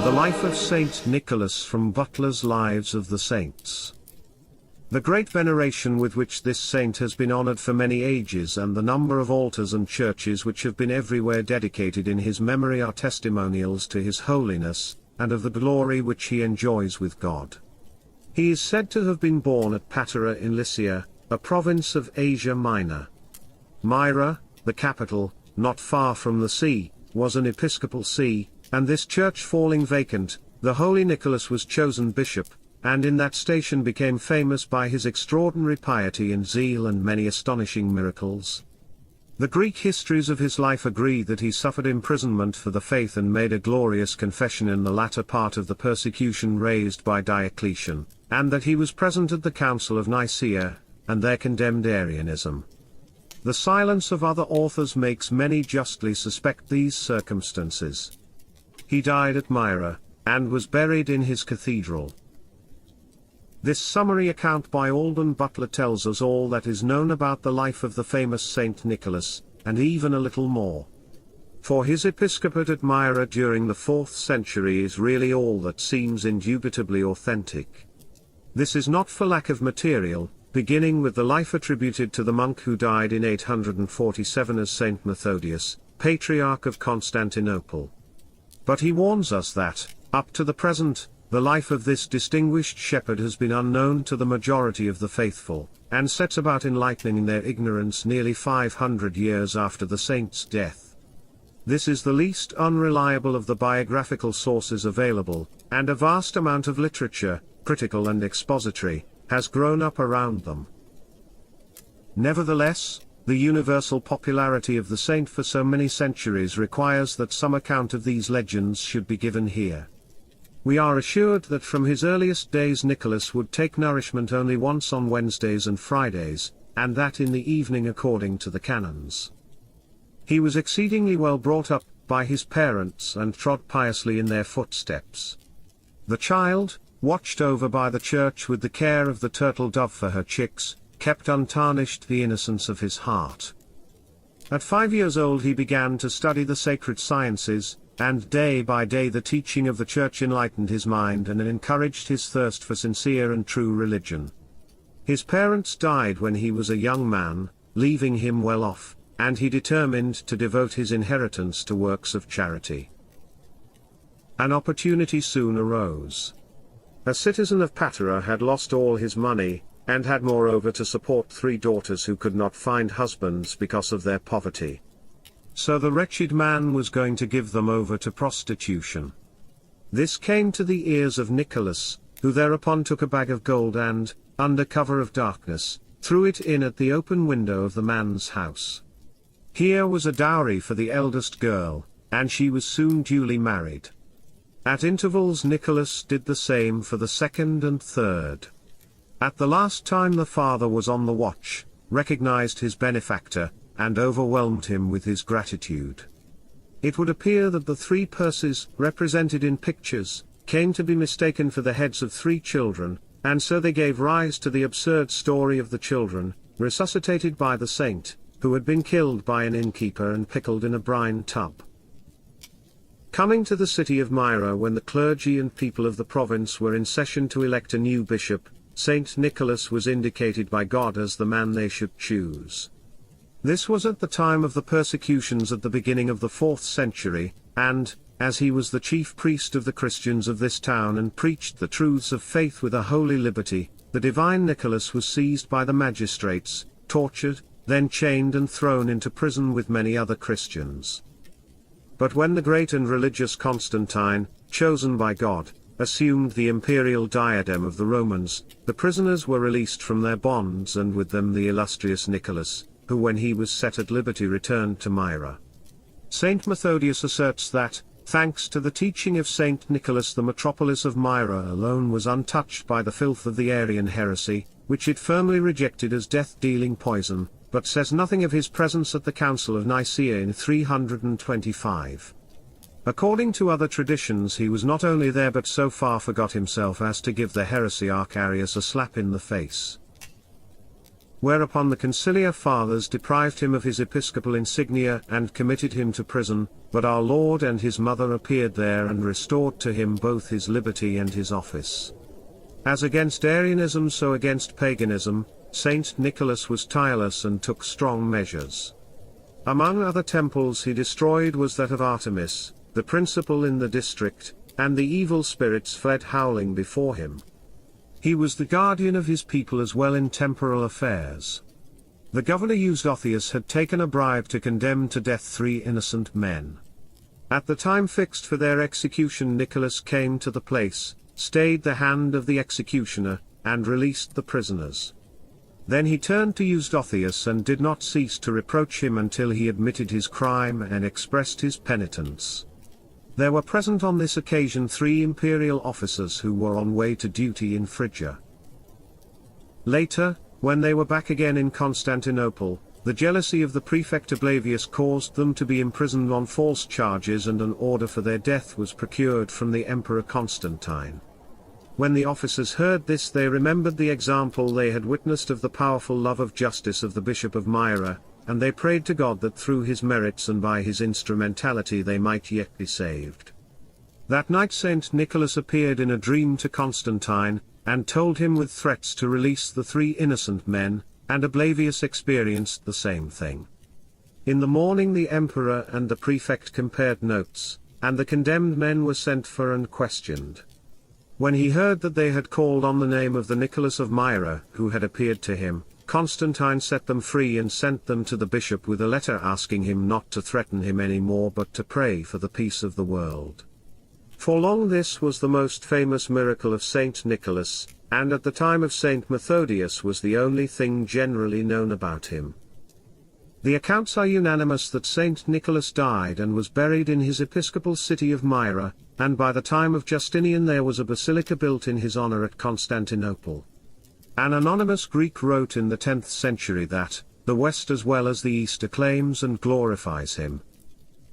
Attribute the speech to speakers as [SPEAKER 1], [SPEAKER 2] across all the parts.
[SPEAKER 1] The life of Saint Nicholas from Butler's Lives of the Saints. The great veneration with which this saint has been honored for many ages and the number of altars and churches which have been everywhere dedicated in his memory are testimonials to his holiness, and of the glory which he enjoys with God. He is said to have been born at Patara in Lycia, a province of Asia Minor. Myra, the capital, not far from the sea, was an episcopal see, and this church falling vacant, the holy Nicholas was chosen bishop, and in that station became famous by his extraordinary piety and zeal and many astonishing miracles. The Greek histories of his life agree that he suffered imprisonment for the faith and made a glorious confession in the latter part of the persecution raised by Diocletian, and that he was present at the Council of Nicaea, and there condemned Arianism. The silence of other authors makes many justly suspect these circumstances. He died at Myra, and was buried in his cathedral. This summary account by Alden Butler tells us all that is known about the life of the famous Saint Nicholas, and even a little more. For his episcopate at Myra during the 4th century is really all that seems indubitably authentic. This is not for lack of material, beginning with the life attributed to the monk who died in 847 as Saint Methodius, Patriarch of Constantinople. But he warns us that, up to the present, the life of this distinguished shepherd has been unknown to the majority of the faithful, and sets about enlightening their ignorance nearly 500 years after the saint's death. This is the least unreliable of the biographical sources available, and a vast amount of literature, critical and expository, has grown up around them. Nevertheless, the universal popularity of the saint for so many centuries requires that some account of these legends should be given here. We are assured that from his earliest days Nicholas would take nourishment only once on Wednesdays and Fridays, and that in the evening according to the canons. He was exceedingly well brought up by his parents and trod piously in their footsteps. The child, watched over by the church with the care of the turtle dove for her chicks, kept untarnished the innocence of his heart. At 5 years old he began to study the sacred sciences, and day by day the teaching of the Church enlightened his mind and encouraged his thirst for sincere and true religion. His parents died when he was a young man, leaving him well off, and he determined to devote his inheritance to works of charity. An opportunity soon arose. A citizen of Patara had lost all his money, and had moreover to support 3 daughters who could not find husbands because of their poverty. So the wretched man was going to give them over to prostitution. This came to the ears of Nicholas, who thereupon took a bag of gold and, under cover of darkness, threw it in at the open window of the man's house. Here was a dowry for the eldest girl, and she was soon duly married. At intervals Nicholas did the same for the second and third. At the last time the father was on the watch, recognized his benefactor, and overwhelmed him with his gratitude. It would appear that the 3 purses, represented in pictures, came to be mistaken for the heads of 3 children, and so they gave rise to the absurd story of the children, resuscitated by the saint, who had been killed by an innkeeper and pickled in a brine tub. Coming to the city of Myra when the clergy and people of the province were in session to elect a new bishop, Saint Nicholas was indicated by God as the man they should choose. This was at the time of the persecutions at the beginning of the 4th century, and, as he was the chief priest of the Christians of this town and preached the truths of faith with a holy liberty, the divine Nicholas was seized by the magistrates, tortured, then chained and thrown into prison with many other Christians. But when the great and religious Constantine, chosen by God, assumed the imperial diadem of the Romans, the prisoners were released from their bonds and with them the illustrious Nicholas, who when he was set at liberty returned to Myra. Saint Methodius asserts that, Thanks to the teaching of Saint Nicholas, the metropolis of Myra alone was untouched by the filth of the Arian heresy, which it firmly rejected as death-dealing poison, but says nothing of his presence at the Council of Nicaea in 325. According to other traditions, he was not only there but so far forgot himself as to give the heresiarch Arius a slap in the face. Whereupon the conciliar fathers deprived him of his episcopal insignia and committed him to prison, but our Lord and his mother appeared there and restored to him both his liberty and his office. As against Arianism so against paganism, Saint Nicholas was tireless and took strong measures. Among other temples he destroyed was that of Artemis, the principal in the district, and the evil spirits fled howling before him. He was the guardian of his people as well in temporal affairs. The governor Eustathius had taken a bribe to condemn to death 3 innocent men. At the time fixed for their execution, Nicholas came to the place, stayed the hand of the executioner, and released the prisoners. Then he turned to Eustathius and did not cease to reproach him until he admitted his crime and expressed his penitence. There were present on this occasion 3 imperial officers who were on way to duty in Phrygia. Later, when they were back again in Constantinople, the jealousy of the prefect Ablavius caused them to be imprisoned on false charges, and an order for their death was procured from the Emperor Constantine. When the officers heard this, they remembered the example they had witnessed of the powerful love of justice of the Bishop of Myra, and they prayed to God that through his merits and by his instrumentality they might yet be saved. That night Saint Nicholas appeared in a dream to Constantine, and told him with threats to release the 3 innocent men, and Ablavius experienced the same thing. In the morning the emperor and the prefect compared notes, and the condemned men were sent for and questioned. When he heard that they had called on the name of the Nicholas of Myra who had appeared to him, Constantine set them free and sent them to the bishop with a letter asking him not to threaten him any more but to pray for the peace of the world. For long this was the most famous miracle of Saint Nicholas, and at the time of Saint Methodius was the only thing generally known about him. The accounts are unanimous that Saint Nicholas died and was buried in his episcopal city of Myra, and by the time of Justinian there was a basilica built in his honor at Constantinople. An anonymous Greek wrote in the 10th century that, the West as well as the East acclaims and glorifies him.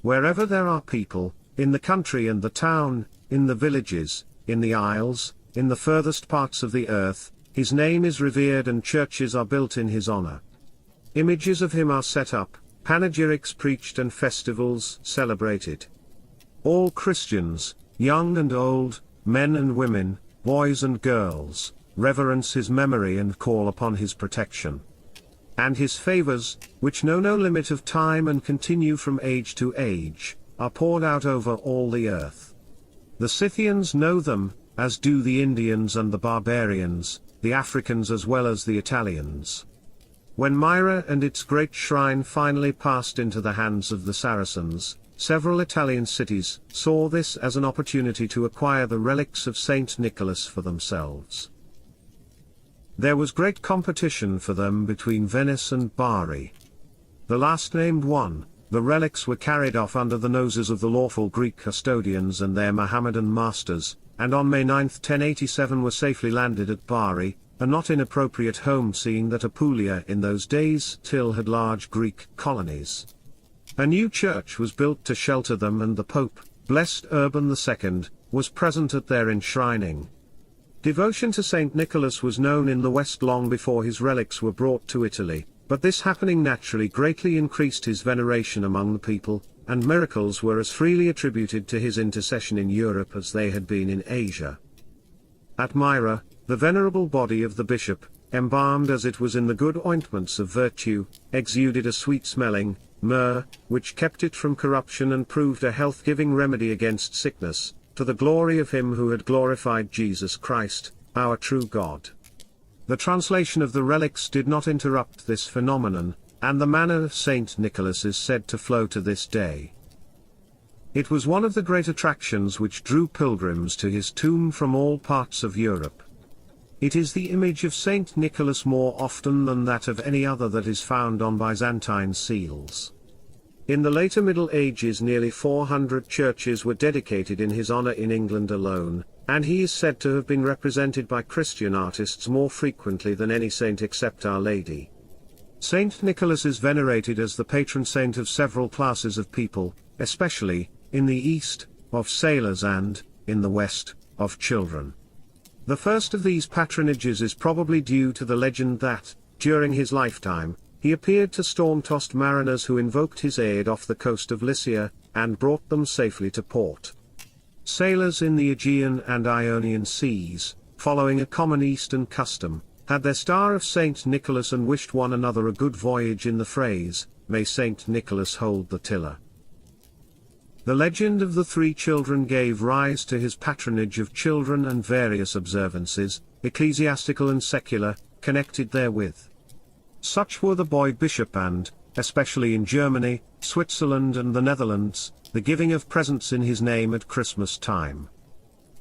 [SPEAKER 1] Wherever there are people, in the country and the town, in the villages, in the isles, in the furthest parts of the earth, his name is revered and churches are built in his honor. Images of him are set up, panegyrics preached and festivals celebrated. All Christians, young and old, men and women, boys and girls, reverence his memory and call upon his protection. And his favors, which know no limit of time and continue from age to age, are poured out over all the earth. The Scythians know them, as do the Indians and the barbarians, the Africans as well as the Italians. When Myra and its great shrine finally passed into the hands of the Saracens, several Italian cities saw this as an opportunity to acquire the relics of Saint Nicholas for themselves. There was great competition for them between Venice and Bari. The last named won. The relics were carried off under the noses of the lawful Greek custodians and their Mohammedan masters, and on May 9, 1087 were safely landed at Bari, a not inappropriate home seeing that Apulia in those days still had large Greek colonies. A new church was built to shelter them, and the Pope, blessed Urban II, was present at their enshrining. Devotion to Saint Nicholas was known in the West long before his relics were brought to Italy, but this happening naturally greatly increased his veneration among the people, and miracles were as freely attributed to his intercession in Europe as they had been in Asia. At Myra, the venerable body of the bishop, embalmed as it was in the good ointments of virtue, exuded a sweet-smelling myrrh, which kept it from corruption and proved a health-giving remedy against sickness, to the glory of him who had glorified Jesus Christ, our true God. The translation of the relics did not interrupt this phenomenon, and the manna of Saint Nicholas is said to flow to this day. It was one of the great attractions which drew pilgrims to his tomb from all parts of Europe. It is the image of Saint Nicholas more often than that of any other that is found on Byzantine seals. In the later Middle Ages nearly 400 churches were dedicated in his honor in England alone, and he is said to have been represented by Christian artists more frequently than any saint except Our Lady. Saint Nicholas is venerated as the patron saint of several classes of people, especially, in the East, of sailors and, in the West, of children. The first of these patronages is probably due to the legend that, during his lifetime, he appeared to storm-tossed mariners who invoked his aid off the coast of Lycia, and brought them safely to port. Sailors in the Aegean and Ionian seas, following a common Eastern custom, had their star of Saint Nicholas and wished one another a good voyage in the phrase, "May Saint Nicholas hold the tiller." The legend of the three children gave rise to his patronage of children and various observances, ecclesiastical and secular, connected therewith. Such were the boy bishop and, especially in Germany, Switzerland and the Netherlands, the giving of presents in his name at Christmas time.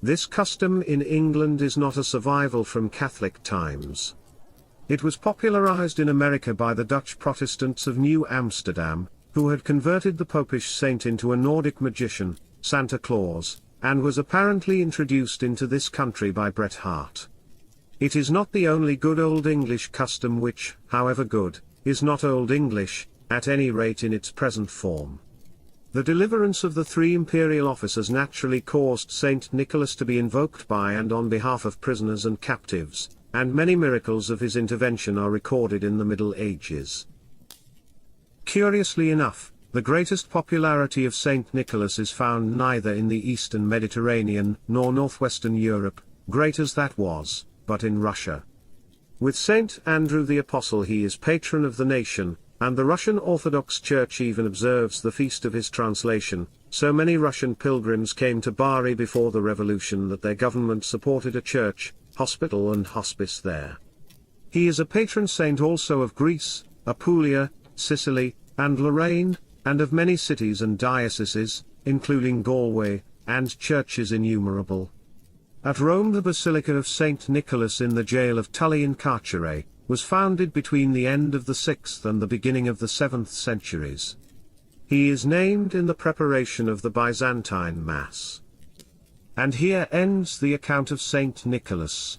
[SPEAKER 1] This custom in England is not a survival from Catholic times. It was popularized in America by the Dutch Protestants of New Amsterdam, who had converted the popish saint into a Nordic magician, Santa Claus, and was apparently introduced into this country by Bret Harte. It is not the only good Old English custom which, however good, is not Old English, at any rate in its present form. The deliverance of the three imperial officers naturally caused Saint Nicholas to be invoked by and on behalf of prisoners and captives, and many miracles of his intervention are recorded in the Middle Ages. Curiously enough, the greatest popularity of Saint Nicholas is found neither in the Eastern Mediterranean nor northwestern Europe, great as that was, but in Russia. With Saint Andrew the Apostle he is patron of the nation, and the Russian Orthodox Church even observes the feast of his translation. So many Russian pilgrims came to Bari before the revolution that their government supported a church, hospital and hospice there. He is a patron saint also of Greece, Apulia, Sicily, and Lorraine, and of many cities and dioceses, including Galway, and churches innumerable. At Rome the Basilica of St. Nicholas in the jail of Tully in Carcere, was founded between the end of the 6th and the beginning of the 7th centuries. He is named in the preparation of the Byzantine Mass. And here ends the account of St. Nicholas.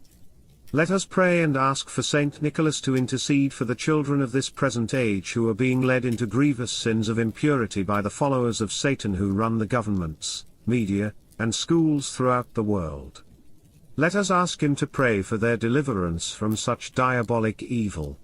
[SPEAKER 1] Let us pray and ask for St. Nicholas to intercede for the children of this present age who are being led into grievous sins of impurity by the followers of Satan who run the governments, media, and schools throughout the world. Let us ask him to pray for their deliverance from such diabolic evil.